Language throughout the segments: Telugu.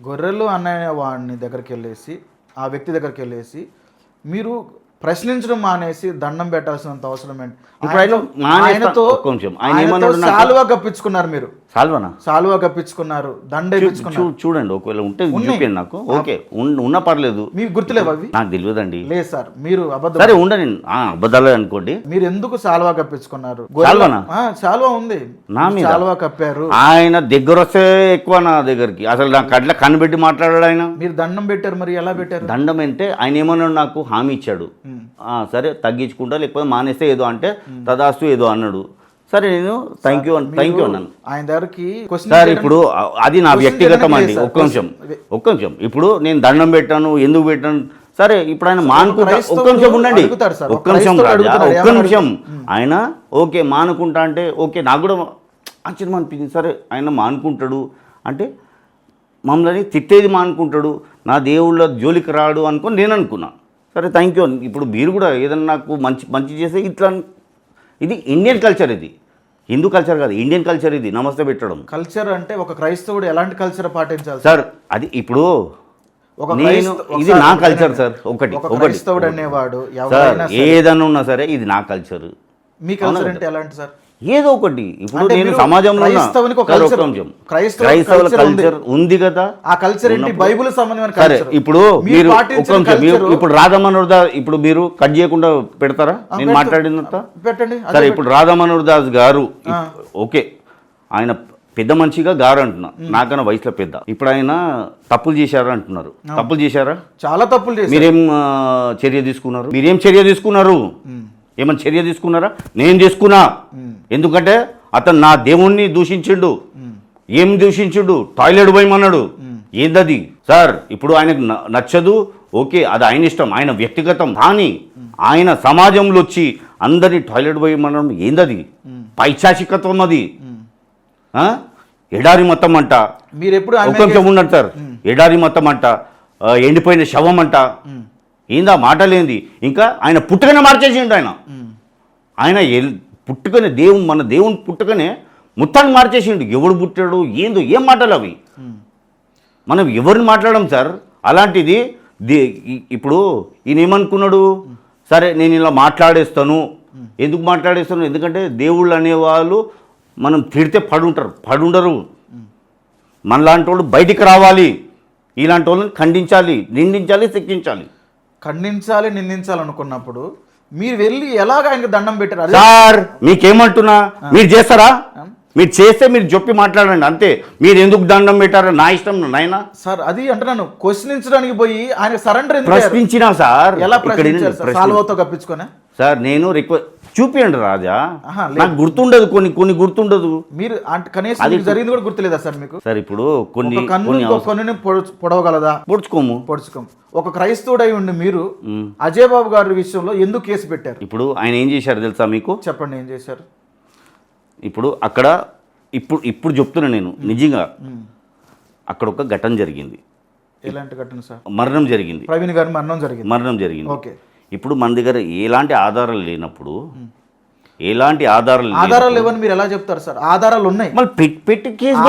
గొర్రెలు అనే వాడిని దగ్గరికి వెళ్ళేసి ఆ వ్యక్తి దగ్గరికి వెళ్ళేసి మీరు ప్రశ్నించడం మానేసి దండం పెట్టాల్సినంత అవసరం ఏంటి? ఆయనతో సాలువా కప్పించుకున్నారు, మీరు సాలువా కప్పించుకున్నారు, దండ చూడండి. ఒకవేళ ఉంటే చూపించండి నాకు. ఓకే, ఉన్నా పర్లేదు. మీకు గుర్తులేవు అవి? నాకు తెలియదండి. లేదు సార్, మీరు అబద్ధం. సరే ఉండండి, అబద్ధాలే అనుకోండి. మీరు ఎందుకు సాలువా కప్పించుకున్నారు? సాలువా ఉంది, సాలువా కప్పారు. ఆయన దగ్గర వస్తే ఎక్కువ నా దగ్గరికి, అసలు నా కట్ల కనిపెట్టి మాట్లాడాడు ఆయన. మీరు దండం పెట్టారు, మరి ఎలా పెట్టారు? దండం అంటే ఆయన ఏమన్నాడు, నాకు హామీ ఇచ్చాడు, సరే తగ్గించుకుంటా లేకపోతే మానేస్తే ఏదో అంటే తదాస్తు ఏదో అన్నాడు. సరే నేను థ్యాంక్ యూ అన్నాను. ఆయన దగ్గరికి సార్ ఇప్పుడు అది నా వ్యక్తిగతం అండి. ఒక్క నిమిషం. ఇప్పుడు నేను దండం పెట్టాను, ఎందుకు పెట్టాను? సరే ఇప్పుడు ఆయన మానుకుంటా, ఒక్క నిమిషం ఉండండి, ఒక్క నిమిషం. ఆయన ఓకే మానుకుంటా అంటే ఓకే, నాకు కూడా ఆశ్చర్యం అనిపించింది. సరే ఆయన మానుకుంటాడు అంటే మమ్మల్ని తిట్టేది మానుకుంటాడు, నా దేవుళ్ళ జోలికి రాడు అనుకొని నేను అనుకున్నా. సరే థ్యాంక్ యూ. ఇప్పుడు మీరు కూడా ఏదన్నా నాకు మంచి చేస్తే ఇట్లా, ఇది ఇండియన్ కల్చర్, ఇది హిందూ కల్చర్ కాదు, ఇండియన్ కల్చర్ ఇది నమస్తే పెట్టడం. కల్చర్ అంటే ఒక క్రైస్తవుడు ఎలాంటి కల్చర్ పాటించాలి సార్? అది ఇప్పుడు ఇది నా కల్చర్ సార్. ఒకటి క్రైస్తవుడు అనేవాడు ఏదన్నా ఉన్నా సరే ఇది నా కల్చర్. మీ కల్చర్ అంటే ఎలాంటి సార్? ఏదో ఒకటి. ఇప్పుడు నేను సమాజంలో క్రైస్తవుల కల్చర్ ఉంది కదా, ఆ కల్చర్ ఏంటి? బైబిల్ సంబంధమైన కల్చర్. ఇప్పుడు మీరు ఇప్పుడు రాధామనోహర్ దాస్, ఇప్పుడు మీరు కట్ చేయకుండా పెడతారా నేను మాట్లాడినంత? పెట్టండి. సరే ఇప్పుడు రాధామనోహర్ దాస్ గారు ఓకే, ఆయన పెద్ద మనిషిగా గారు అంటున్నా, నాకన్నా వయసులో పెద్ద. ఇప్పుడు ఆయన తప్పులు చేశారా అంటున్నారు. తప్పులు చేశారా? చాలా తప్పులు చేశారు. మీరేం చర్య తీసుకున్నారు? ఏమన్నా చర్య తీసుకున్నారా? నేను తీసుకున్నా. ఎందుకంటే అతను నా దేవుణ్ణి దూషించిండు. ఏం దూషించుడు? టాయిలెట్ పోయమన్నాడు. ఏందది సార్? ఇప్పుడు ఆయనకు నచ్చదు, ఓకే, అది ఆయన ఇష్టం, ఆయన వ్యక్తిగతం. కానీ ఆయన సమాజంలో వచ్చి అందరినీ టాయిలెట్ పోయమనడం ఏందది? పైశాచికత్వం అది. ఎడారి మొత్తం అంట. మీరు ఎప్పుడు కొంచెం ఉన్నట్టు సార్, ఎడారి మొత్తం అంట, ఎండిపోయిన శవం అంట. ఏందా మాటలేంది? ఇంకా ఆయన పుట్టుకనే మార్చేసిండు. ఆయన పుట్టుకనే మన దేవుని పుట్టుకనే మొత్తాన్ని మార్చేసిండు. ఎవడు పుట్టాడు ఏందో ఏం మాటలు అవి? మనం ఎవరిని మాట్లాడడం సార్? అలాంటిది ఇప్పుడు ఈయన ఏమనుకున్నాడు? సరే నేను ఇలా మాట్లాడేస్తాను. ఎందుకు మాట్లాడేస్తాను? ఎందుకంటే దేవుళ్ళు అనేవాళ్ళు మనం తిడితే పడుండరు. మనలాంటి వాళ్ళు బయటికి రావాలి, ఇలాంటి వాళ్ళని ఖండించాలి, నిందించాలి, శిక్షించాలి. నిందించాలి అనుకున్నప్పుడు మీరు వెళ్ళి ఎలాగ ఆయనకు దండం పెట్టారు? సార్ మీకేమంటున్నా, మీరు చేస్తారా? మీరు చేస్తే మీరు చెప్పి మాట్లాడండి అంతే. మీరు ఎందుకు దండం పెట్టారా? నా ఇష్టం నాయన. సార్ అది అంటున్నాను, క్వశ్చనించడానికి పోయి ఆయన సరెండర్ ప్రశ్నించినా సార్. ఎలా ప్రశ్నించారు? సాల్వాతో కప్పించుకునే సార్ నేను రిక్వెస్ట్ చూపియండి రాజా, నాకు గుర్తుండదు, కొన్ని గుర్తుండదు. మీరు కనీసం అది జరిగింది కూడా గుర్తులేదా సార్ మీకు? సార్ ఇప్పుడు కొన్ని పొడవగలదా? పొడుచుకోము. ఒక క్రైస్తవుడై ఉండి మీరు అజయ్ బాబు గారి విషయంలో ఎందుకు కేసు పెట్టారు? ఇప్పుడు ఆయన ఏం చేశారు తెలుసా మీకు? చెప్పండి, ఏం చేశారు? ఇప్పుడు అక్కడ ఇప్పుడు చెప్తున్నా నేను నిజంగా, అక్కడ ఒక ఘటన జరిగింది. ఎలాంటి ఘటన సార్? మరణం జరిగింది. ప్రవీణ్ గారి మరణం జరిగింది. ఓకే. ఇప్పుడు మన దగ్గర ఎలాంటి ఆధారాలు లేనప్పుడు, ఎలాంటి ఆధారాలు లేవని మీరు ఎలా చెప్తారు సార్? ఆధారాలు ఉన్నాయి, మళ్ళీ పెట్టి కేసు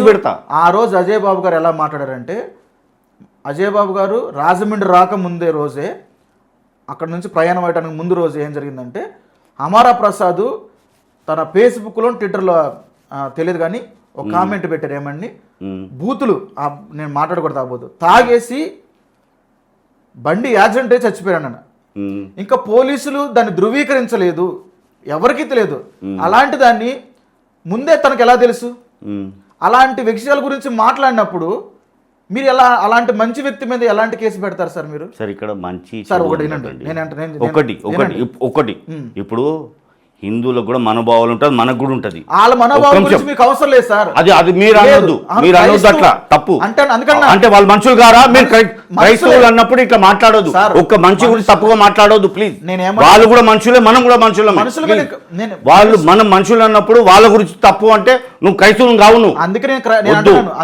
పెడతా. ఆ రోజు అజయ్ బాబు గారు ఎలా మాట్లాడారంటే, అజయ్ బాబు గారు రాజమండ్రి రాకముందే రోజే, అక్కడ నుంచి ప్రయాణం అయ్యడానికి ముందు రోజు ఏం జరిగిందంటే, అమరా ప్రసాద్ తన ఫేస్బుక్లో ట్విట్టర్లో తెలియదు కానీ ఒక కామెంట్ పెట్టారు. ఏమండి బూతులు, నేను మాట్లాడకూడదు, ఆ బూతు తాగేసి బండి యాక్సిడెంట్ అయి చచ్చిపోయాడు అన్న. ఇంకా పోలీసులు దాన్ని ధృవీకరించలేదు, ఎవరికీ తెలియదు. అలాంటి దాన్ని ముందే తనకు ఎలా తెలుసు? అలాంటి విషయాల గురించి మాట్లాడినప్పుడు మీరు ఎలా అలాంటి మంచి వ్యక్తి మీద ఎలాంటి కేసు పెడతారు సార్ మీరు? సార్ ఇక్కడ మంచి సార్ ఒకటి ఇప్పుడు హిందువులకు కూడా మనోభావాలు ఉంటుంది, మనకు కూడా ఉంటుంది. వాళ్ళ మనోభావం గురించి మీకు అవసరం లేదు సార్. అది మీరు అనొద్దు అట్లా తప్పు. అంటే వాళ్ళు మనుషులు కారా? మీరు క్రైస్తవులు అన్నప్పుడు ఇట్లా మాట్లాడొద్దు, ఒక్క మనిషి గురించి తప్పుగా మాట్లాడొద్దు ప్లీజ్. వాళ్ళు కూడా మనుషులే, మనం కూడా మనుషులే. వాళ్ళు మనం మనుషులు అన్నప్పుడు వాళ్ళ గురించి తప్పు అంటే నువ్వు క్రైస్తవులు కావు. నువ్వు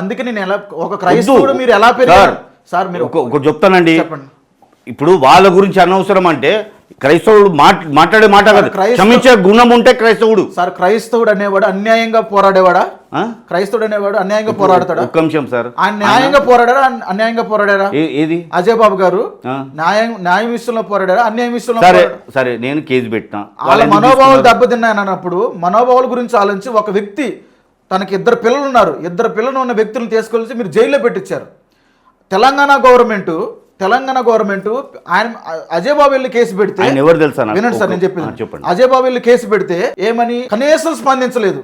అందుకే నేను ఒక క్రైస్తవుడు మీరు ఎలా పెరిగారు సార్? మీరు ఒకటి చెప్తానండి, ఇప్పుడు వాళ్ళ గురించి అనవసరం అంటే క్రైస్తవుడు మాట్లాడే మాట కాదు. క్షమించే గుణం ఉంటే క్రైస్తవుడు. సార్ క్రైస్తవుడు అనేవాడు అన్యాయంగా పోరాడేవాడా? ఆ? క్రైస్తవుడు అనేవాడు అన్యాయంగా పోరాడతాడా? ఒక్క నిమిషం సార్, ఆయన న్యాయంగా పోరాడారా అన్యాయంగా పోరాడారా? ఏది అజయ్ బాబు గారు ఆ? న్యాయం విషయంలో పోరాడారా అన్యాయం విషయంలో సరే పోరాడారా? సరే, నేను కేసు పెట్టినా, వాళ్ళ మనోభావాలు దెబ్బతిన్నాయని అన్నప్పుడు మనోభావాల గురించి ఆలోచించి ఒక వ్యక్తి తనకి 2 పిల్లలు ఉన్నారు, 2 పిల్లలు ఉన్న వ్యక్తులను తీసుకొచ్చి మీరు జైల్లో పెట్టించారు. తెలంగాణ గవర్నమెంట్ ఆయన అజయ్ బాబు వెళ్ళి కేసు పెడితే, ఆయన ఎవరు తెలుసా నాకు? వినండి సార్ నేను చెప్పండి. చెప్పింది, అజయ్ బాబు వెళ్ళి కేసు పెడితే ఏమని కనీసం స్పందించలేదు.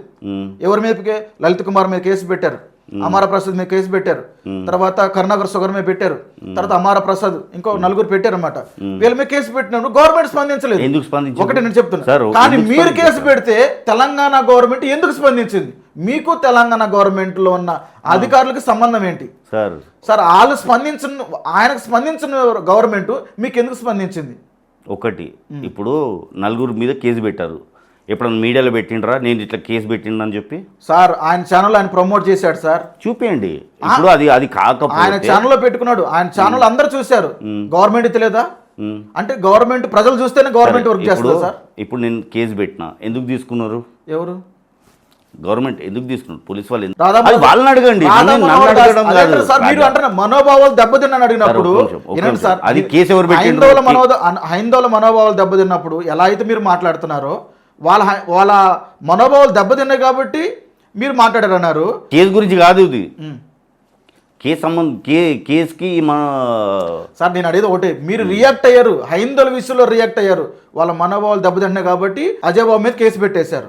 ఎవరి మీదకి? లలిత్ కుమార్ మీద కేసు పెట్టారు, అమార ప్రసాద్ మీద కేసు పెట్టారు, తర్వాత కరుణాకర్ సుగర్ మీద పెట్టారు, తర్వాత అమార ప్రసాద్ ఇంకో 4 పెట్టారు అన్నమాట. వీళ్ళ మీద కేసు పెట్టినప్పుడు గవర్నమెంట్ స్పందించలేదు. ఎందుకు స్పందించింది? ఒకటి నేను చెప్తున్నా, సార్, కానీ ఎందుకు మీరు కేసు స్పందించారు? పెడితే తెలంగాణ గవర్నమెంట్ ఎందుకు స్పందించింది? మీకు తెలంగాణ గవర్నమెంట్ లో ఉన్న అధికారులకు సంబంధం ఏంటి సార్? సార్ వాళ్ళు ఆయనకు స్పందించిన గవర్నమెంట్ మీకు ఎందుకు స్పందించింది? ఒకటి, ఇప్పుడు 4 మీద కేసు పెట్టారు, ఎప్పుడన్నా మీడియాలో పెట్టిండ్రా నేను ఇట్లా కేసు పెట్టిండని చెప్పి? సార్ ఆయన ఛానల్ ఆయన ప్రమోట్ చేశాడు సార్, చూపించండి. ఇప్పుడు అది ఆయన కాకపోతే ఛానల్లో పెట్టుకున్నాడు, ఆయన ఛానల్ అందరూ చూశారు, గవర్నమెంట్ తెలియదా? అంటే గవర్నమెంట్ ప్రజలు చూస్తేనే గవర్నమెంట్ వర్క్ చేస్తుంది సార్. ఇప్పుడు నేను కేసు పెట్టినా, ఎందుకు తీసుకున్నారు? ఎవరు? గవర్నమెంట్ ఎందుకు తీసుకున్నారు? పోలీస్ వాళ్ళు రాధా అది వాళ్ళని అడగండి, నన్ను అడగడం కాదు. సార్ మీరు అంటారు మనోభావాలు దెబ్బతిన్నాను అడిగినప్పుడు వినండి సార్, అది కేసు ఎవరు పెట్టిండ్రు? హైందవుల మనోభావాలు దెబ్బతిన్నప్పుడు ఎలా అయితే మీరు మాట్లాడుతున్నారో వాళ్ళ మనోభావాలు దెబ్బతిన్నాయి కాబట్టి మీరు మాట్లాడారన్నారు. కేసు గురించి కాదు ఇది, కేసుకి మన సార్ నేను అడిగేది ఒకటే, మీరు రియాక్ట్ అయ్యారు, హైందవుల విషయంలో రియాక్ట్ అయ్యారు, వాళ్ళ మనోభావాలు దెబ్బతిన్నాయి కాబట్టి అజయ్ బాబు మీద కేసు పెట్టేశారు.